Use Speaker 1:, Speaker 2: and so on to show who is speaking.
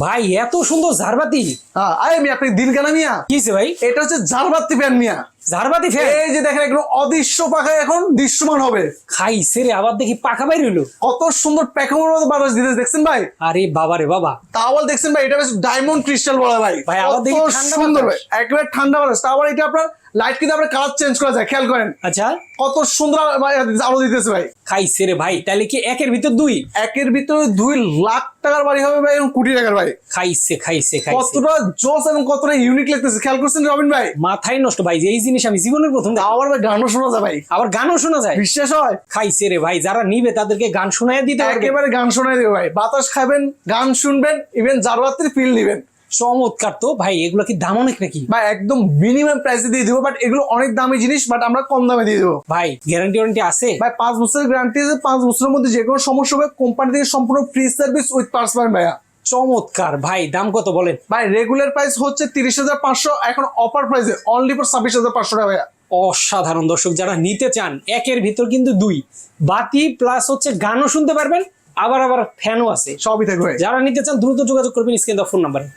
Speaker 1: ভাই এত সুন্দর ঝাড়বাতি।
Speaker 2: আরে মিয়া আপনি দিন কেন মিয়া?
Speaker 1: কিছে ভাই?
Speaker 2: এটা হচ্ছে ঝাড়বাতি ফ্যান মিয়া।
Speaker 1: ঝাড়বাতি ফ্যান?
Speaker 2: এই যে দেখেন একদম অদৃশ্য পাখা এখন দৃশ্যমান হবে।
Speaker 1: খাইছে রে, আবার দেখি পাখা বাইর হইলো।
Speaker 2: কত সুন্দর প্যাকের মতো বাতাস দিতেছে দেখছেন ভাই?
Speaker 1: আরে বাবা রে বাবা,
Speaker 2: তাওয়াল দেখছেন ভাই? এটা ডায়মন্ড ক্রিস্টাল বলা ভাই।
Speaker 1: ভাই আবার
Speaker 2: কত
Speaker 1: দেখি ঠান্ডা
Speaker 2: সুন্দর
Speaker 1: বাতাস।
Speaker 2: ভাই, একেবারে ঠান্ডা বাতাস। তারপর এটা আপনার লাইট কিন্তু আপনার কালার চেঞ্জ করা যায়, খেয়াল করেন
Speaker 1: আচ্ছা
Speaker 2: কত সুন্দর আলো দিতেছে ভাই।
Speaker 1: খাইছে রে ভাই, তাহলে কি একের ভিতর দুই?
Speaker 2: একের ভিতরে 2 লাখ টাকার বাড়ি হবে ভাই এবং কোটি টাকার ভাই।
Speaker 1: খাইছে খাইছে খাইছে,
Speaker 2: কতটা জোস এবং কতটা ইউনিক লাগতেছে, খেয়াল করছেন রবিন ভাই?
Speaker 1: মাথায় নষ্ট ভাই, যে এই জিনিস আমি জীবনের প্রথম দেখলাম।
Speaker 2: আবার ভাই গানও শোনা যায় ভাই,
Speaker 1: আবার গানও শোনা যায়।
Speaker 2: বিশ্বাস হয়?
Speaker 1: খাইছে রে ভাই, যারা নিবে তাদেরকে গান শোনায় দিতে পারবে।
Speaker 2: একেবারে গান শোনাই দেবে ভাই, বাতাস খাবেন, গান শুনবেন, ইভেন ঝাড়বাতির ফিল নিবেন।
Speaker 1: চমৎকার তো ভাই, এগুলো কি দাম অনেক নাকি?
Speaker 2: ভাই একদম মিনিমাম প্রাইসে দিয়ে দিব, বাট এগুলো অনেক দামি জিনিস, বাট আমরা কম দামে দিয়ে দেবো।
Speaker 1: ভাই গ্যারান্টি ওয়ারেন্টি আছে?
Speaker 2: ভাই 5 বছরের গ্যারান্টি আছে, 5 বছরের মধ্যে যে কোনো সমস্যা হবে কোম্পানি থেকে সম্পূর্ণ ফ্রি সার্ভিস উইথ পার্টস পাবেন ভাইয়া।
Speaker 1: চমৎকার ভাই, দাম কত বলেন?
Speaker 2: ভাই রেগুলার প্রাইস হচ্ছে 30,500, এখন অফার প্রাইসে অনলি ফর 26,500 টাকা ভাইয়া।
Speaker 1: অসাধারণ দর্শক, যারা নিতে চান একের ভিতর কিন্তু দুই, বাতি প্লাস হচ্ছে গানও শুনতে পারবেন, আবার আবার ফ্যানও আছে।
Speaker 2: সবই থাকবে ভাই।
Speaker 1: যারা নিতে চান দ্রুত যোগাযোগ করবেন স্ক্রিন দেওয়া ফোন নাম্বারে।